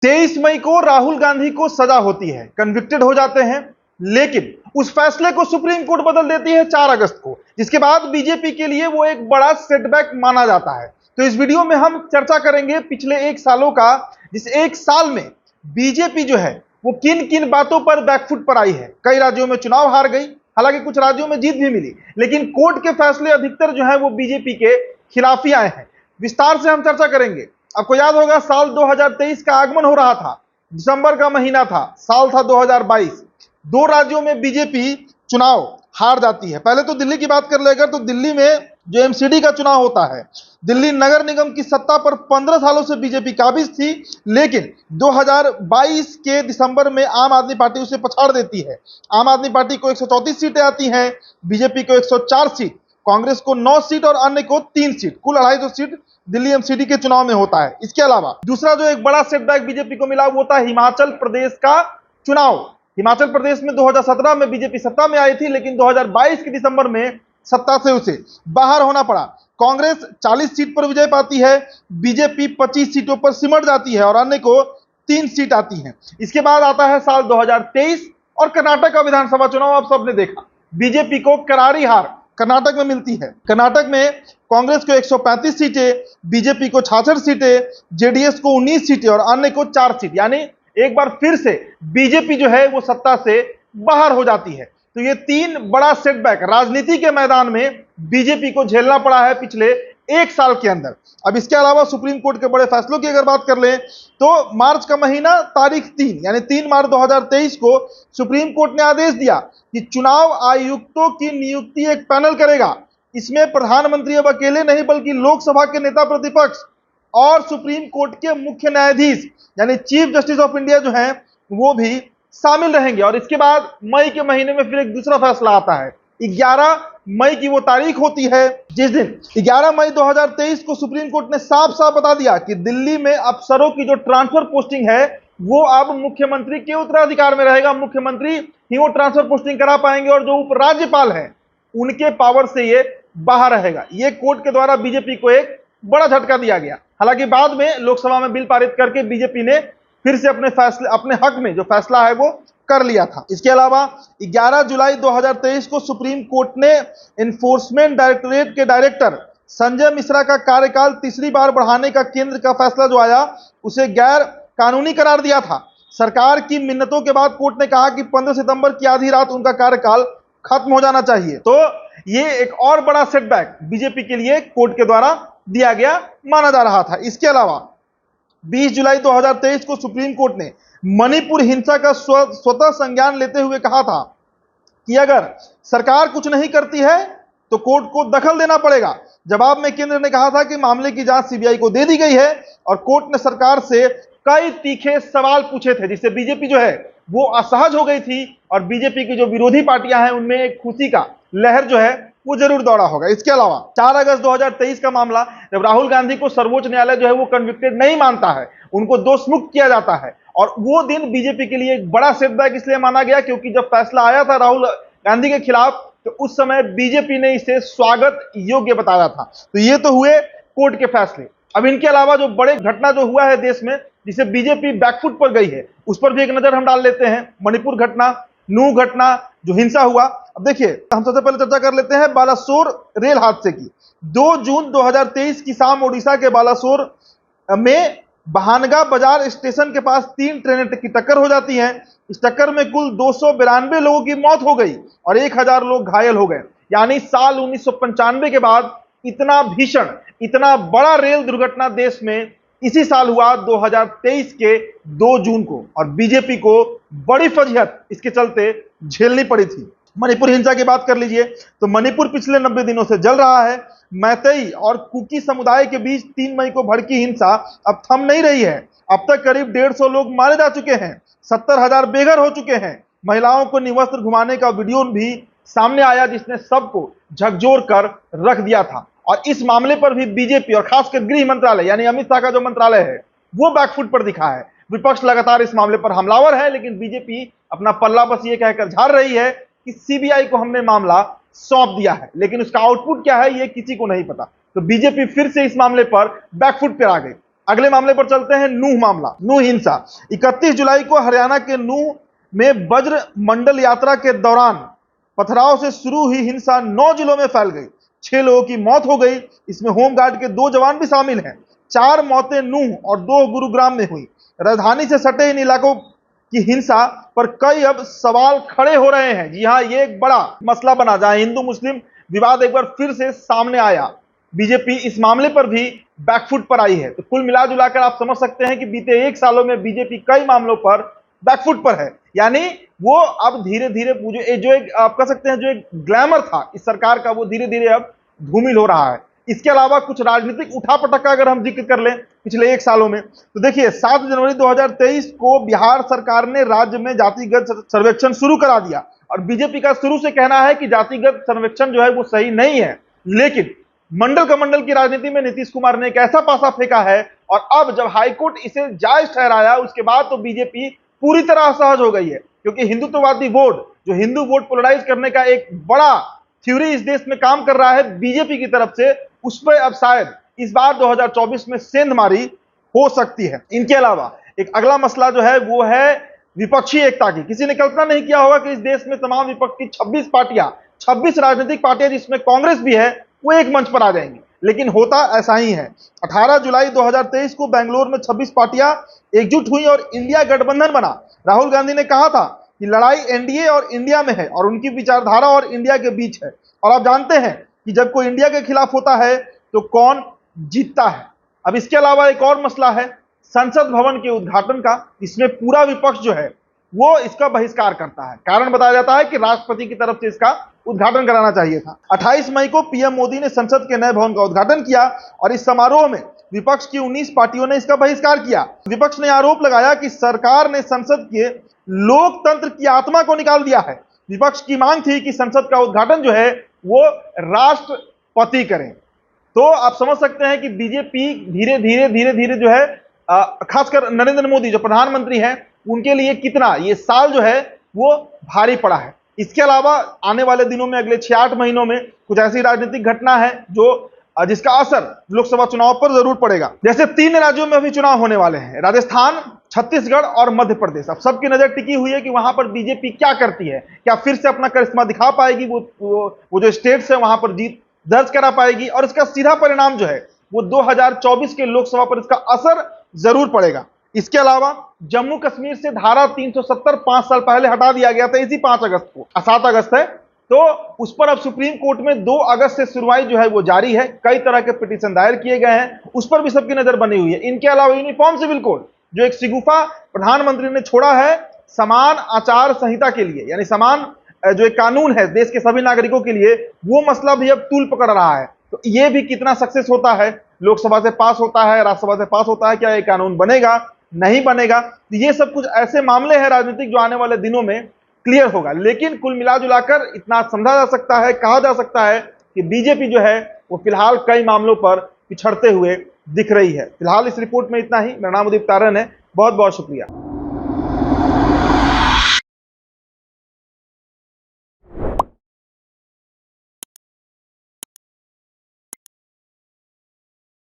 23 मई को राहुल गांधी को सजा होती है, कन्विक्टेड हो जाते हैं, लेकिन उस फैसले को सुप्रीम कोर्ट बदल देती है 4 अगस्त को, जिसके बाद बीजेपी के लिए वो एक बड़ा सेटबैक माना जाता है। तो इस वीडियो में हम चर्चा करेंगे पिछले 1 सालों का, जिस 1 साल में बीजेपी जो है वो किन किन बातों पर बैकफुट पर आई है। कई राज्यों में चुनाव हार गई, हालांकि कुछ राज्यों में जीत भी मिली, लेकिन कोर्ट के फैसले अधिकतर जो है वो बीजेपी के खिलाफ ही आए हैं। विस्तार से हम चर्चा करेंगे। आपको याद होगा साल 2023 का आगमन हो रहा था, दिसंबर का महीना था, साल था 2022। 2 राज्यों में बीजेपी चुनाव हार जाती है। पहले तो दिल्ली की बात कर लेकर, तो दिल्ली में जो एमसीडी का चुनाव होता है, दिल्ली नगर निगम की सत्ता पर 15 सालों से बीजेपी काबिज थी, लेकिन 2022 के दिसंबर में आम आदमी पार्टी उसे पछाड़ देती है। आम आदमी पार्टी को 134 सीटें आती हैं, बीजेपी को 104 सीट, कांग्रेस को 9 सीट और अन्य को 3 सीट, कुल 250 सीट दिल्ली एमसीडी के चुनाव में होता है। इसके अलावा दूसरा जो एक बड़ा सेटबैक बीजेपी को मिला वो था हिमाचल प्रदेश का चुनाव। हिमाचल प्रदेश में 2017 में बीजेपी सत्ता में आई थी, लेकिन 2022 के दिसंबर में सत्ता से उसे बाहर होना पड़ा। कांग्रेस 40 सीट पर विजय पाती है, बीजेपी 25 सीटों पर सिमट जाती है और अन्य को 3 सीट आती हैं। इसके बाद आता है साल 2023 और कर्नाटक का विधानसभा चुनाव। आप सबने देखा, बीजेपी को करारी हार कर्नाटक में मिलती है। कर्नाटक में कांग्रेस को 135 सीटें, बीजेपी को 66 सीटें, जेडीएस को 19 सीटें और अन्य को 4 सीट, यानी एक बार फिर से बीजेपी जो है वो सत्ता से बाहर हो जाती है। तो ये 3 बड़ा सेटबैक राजनीति के मैदान में बीजेपी को झेलना पड़ा है पिछले 1 साल के अंदर। अब इसके अलावा सुप्रीम कोर्ट के बड़े फैसलों की अगर बात कर लें, तो मार्च का महीना तारीख 3 यानी 3 मार्च 2023 को सुप्रीम कोर्ट ने आदेश दिया कि चुनाव आयुक्तों की नियुक्ति एक पैनल करेगा। इसमें प्रधानमंत्री अब अकेले नहीं बल्कि लोकसभा के नेता प्रतिपक्ष और सुप्रीम कोर्ट के मुख्य न्यायाधीश यानी चीफ जस्टिस ऑफ इंडिया जो हैं वो भी शामिल रहेंगे। और इसके बाद मई के महीने में फिर एक दूसरा फैसला आता है। 11 मई की वो तारीख होती है जिस दिन 11 मई 2023 को सुप्रीम कोर्ट ने साफ साफ बता दिया कि दिल्ली में अफसरों की जो ट्रांसफर पोस्टिंग है वो अब मुख्यमंत्री के उत्तराधिकार में रहेगा। मुख्यमंत्री ही वो ट्रांसफर पोस्टिंग करा पाएंगे और जो उपराज्यपाल है उनके पावर से ये बाहर रहेगा। ये कोर्ट के द्वारा बीजेपी को एक बड़ा झटका दिया गया। हालांकि बाद में लोकसभा में बिल पारित करके बीजेपी ने फिर से अपने हक में जो फैसला है वो कर लिया था। इसके अलावा 11 जुलाई 2023 को सुप्रीम कोर्ट ने एनफोर्समेंट डायरेक्टोरेट के डायरेक्टर संजय मिश्रा का कार्यकाल तीसरी बार बढ़ाने का केंद्र का फैसला जो आया उसे गैर कानूनी करार दिया था। सरकार की मिन्नतों के बाद कोर्ट ने कहा कि 15 सितंबर की आधी रात उनका कार्यकाल खत्म हो जाना चाहिए। तो ये एक और बड़ा सेटबैक बीजेपी के लिए कोर्ट के द्वारा दिया गया माना जा रहा था। इसके अलावा 20 जुलाई 2023 को सुप्रीम कोर्ट ने मणिपुर हिंसा का स्वतः संज्ञान लेते हुए कहा था कि अगर सरकार कुछ नहीं करती है तो कोर्ट को दखल देना पड़ेगा। जवाब में केंद्र ने कहा था कि मामले की जांच सीबीआई को दे दी गई है और कोर्ट ने सरकार से कई तीखे सवाल पूछे थे, जिससे बीजेपी जो है वो असहज हो गई थी और बीजेपी की जो विरोधी पार्टियां हैं उनमें एक खुशी का लहर जो है वो जरूर दौड़ा होगा। इसके अलावा 4 अगस्त 2023 का मामला, जब राहुल गांधी को सर्वोच्च न्यायालय जो है वो कन्विक्टेड नहीं मानता है, उनको दोष मुक्त किया जाता है और वो दिन बीजेपी के लिए एक बड़ा सेटबैक इसलिए माना गया क्योंकि जब फैसला आया था राहुल गांधी के खिलाफ तो उस समय बीजेपी ने इसे स्वागत योग्य बताया था। तो ये तो हुए कोर्ट के फैसले। अब इनके अलावा जो बड़े घटना जो हुआ है देश में जिसे बीजेपी बैकफुट पर गई है उस पर भी एक नजर हम डाल लेते हैं। मणिपुर घटना, नूह घटना, जो हिंसा हुआ। अब देखिए, हम सबसे पहले चर्चा कर लेते हैं बालासोर रेल हादसे की। 2 जून 2023 की शाम ओडिशा के बालासोर में बहानगा बाजार स्टेशन के पास 3 ट्रेनें की टक्कर हो जाती है। इस टक्कर में कुल 292 लोगों की मौत हो गई और 1000 लोग घायल हो गए। यानी साल 1995 के बाद इतना भीषण, इतना बड़ा रेल दुर्घटना देश में इसी साल हुआ 2023 के 2 जून को और बीजेपी को बड़ी फजीहत इसके चलते झेलनी पड़ी थी। मणिपुर हिंसा की बात कर लीजिए तो मणिपुर पिछले 90 दिनों से जल रहा है। मैतेई और कुकी समुदाय के बीच 3 मई को भड़की हिंसा अब थम नहीं रही है। अब तक करीब 150 लोग मारे जा चुके हैं, 70,000 बेघर हो चुके हैं। महिलाओं को निवस्त्र घुमाने का वीडियो भी सामने आया जिसने सबको झकझोर कर रख दिया था। और इस मामले पर भी बीजेपी और खासकर गृह मंत्रालय यानी अमित शाह का जो मंत्रालय है वो बैकफुट पर दिखा है। विपक्ष लगातार इस मामले पर हमलावर है, लेकिन बीजेपी अपना पल्ला बस ये कहकर झाड़ रही है कि सीबीआई को हमने मामला सौंप दिया है, लेकिन उसका आउटपुट क्या है ये किसी को नहीं पता। तो बीजेपी फिर से इस मामले पर बैकफुट पर आ गई। अगले मामले पर चलते हैं, नूह मामला, नूह हिंसा। 31 जुलाई को हरियाणा के नूह में वज्र मंडल यात्रा के दौरान पथराव से शुरू हुई हिंसा 9 जिलों में फैल गई। 6 लोगों की मौत हो गई, इसमें होमगार्ड के 2 जवान भी शामिल हैं। 4 मौतें नूह और 2 गुरुग्राम में हुई। राजधानी से सटे इन इलाकों की हिंसा पर कई अब सवाल खड़े हो रहे हैं। जी हां, ये एक बड़ा मसला बना, जहां हिंदू मुस्लिम विवाद एक बार फिर से सामने आया। बीजेपी इस मामले पर भी बैकफुट पर आई है। तो कुल मिलाजुलाकर आप समझ सकते हैं कि बीते 1 सालों में बीजेपी कई मामलों पर बैकफुट पर है। यानी वो अब धीरे धीरे जो एक आप कह सकते हैं जो एक ग्लैमर था इस सरकार का, वो धीरे धीरे अब धूमिल हो रहा है। इसके अलावा कुछ राजनीतिक उठापटक का अगर हम जिक्र कर लें पिछले 1 सालों में, तो देखिए 7 जनवरी 2023 को बिहार सरकार ने राज्य में जातिगत सर्वेक्षण शुरू करा दिया और बीजेपी का शुरू से कहना है कि जातिगत सर्वेक्षण जो है वो सही नहीं है। लेकिन मंडल कमंडल की राजनीति में नीतीश कुमार ने एक ऐसा पासा फेंका है और अब जब हाईकोर्ट इसे जायज ठहराया उसके बाद तो बीजेपी पूरी तरह असहज हो गई है, क्योंकि हिंदुत्ववादी वोट, जो हिंदू वोट पोलराइज करने का एक बड़ा थ्योरी इस देश में काम कर रहा है बीजेपी की तरफ से, उस पर अब शायद इस बार 2024 में सेंधमारी हो सकती है। इनके अलावा एक अगला मसला जो है वो है विपक्षी एकता की। किसी ने कल्पना नहीं किया होगा कि इस देश में तमाम विपक्ष की 26 पार्टियां, 26 राजनीतिक पार्टियां जिसमें कांग्रेस भी है, वो एक मंच पर आ जाएंगी। लेकिन होता ऐसा ही है। 18 जुलाई 2023 को बेंगलुरु में 26 पार्टियां एकजुट हुई और इंडिया गठबंधन बना। राहुल गांधी ने कहा था कि लड़ाई एनडीए और इंडिया में है और उनकी विचारधारा और इंडिया के बीच है। और आप जानते हैं कि जब कोई इंडिया के खिलाफ होता है तो कौन जीतता है। अब इसके अलावा एक और मसला है संसद भवन के उद्घाटन का। इसमें पूरा विपक्ष जो है वो इसका बहिष्कार करता है। कारण बताया जाता है कि राष्ट्रपति की तरफ से इसका उद्घाटन कराना चाहिए था। 28 मई को पीएम मोदी ने संसद के नए भवन का उद्घाटन किया और इस समारोह में विपक्ष की 19 पार्टियों ने इसका बहिष्कार किया। विपक्ष ने आरोप लगाया कि सरकार ने संसद के लोकतंत्र की आत्मा को निकाल दिया है। विपक्ष की मांग थी कि संसद का उद्घाटन जो है वो राष्ट्रपति करें। तो आप समझ सकते हैं कि बीजेपी धीरे धीरे जो है खासकर नरेंद्र मोदी जो प्रधानमंत्री हैं उनके लिए कितना ये साल जो है वो भारी पड़ा है। इसके अलावा आने वाले दिनों में अगले 6-8 महीनों में कुछ ऐसी राजनीतिक घटना है जो जिसका असर लोकसभा चुनाव पर जरूर पड़ेगा। जैसे 3 राज्यों में अभी चुनाव होने वाले हैं, राजस्थान, छत्तीसगढ़ और मध्य प्रदेश। अब सबकी नजर टिकी हुई है कि वहां पर बीजेपी क्या करती है, क्या फिर से अपना करिश्मा दिखा पाएगी, वो जो स्टेट्स है वहां पर जीत दर्ज करा पाएगी और इसका सीधा परिणाम जो है वो 2024 के लोकसभा पर इसका असर जरूर पड़ेगा। इसके अलावा जम्मू कश्मीर से धारा 370 5 साल पहले हटा दिया गया था, इसी 5 अगस्त को, 7 अगस्त है, तो उस पर अब सुप्रीम कोर्ट में 2 अगस्त से सुनवाई जो है वो जारी है। कई तरह के पिटीशन दायर किए गए हैं, उस पर भी सबकी नजर बनी हुई है। इनके अलावा यूनिफॉर्म सिविल कोड जो एक शिगुफा प्रधानमंत्री ने छोड़ा है समान आचार संहिता के लिए, यानी समान जो एक कानून है देश के सभी नागरिकों के लिए, वो मसला भी अब तूल पकड़ रहा है। तो ये भी कितना सक्सेस होता है, लोकसभा से पास होता है, राज्यसभा से पास होता है, क्या ये कानून बनेगा नहीं बनेगा, तो ये सब कुछ ऐसे मामले हैं राजनीतिक जो आने वाले दिनों में क्लियर होगा। लेकिन कुल मिलाजुलाकर इतना समझा जा सकता है, कहा जा सकता है कि बीजेपी जो है वो फिलहाल कई मामलों पर पिछड़ते हुए दिख रही है। फिलहाल इस रिपोर्ट में इतना ही। मेरा नाम उदित तारन है, बहुत बहुत शुक्रिया।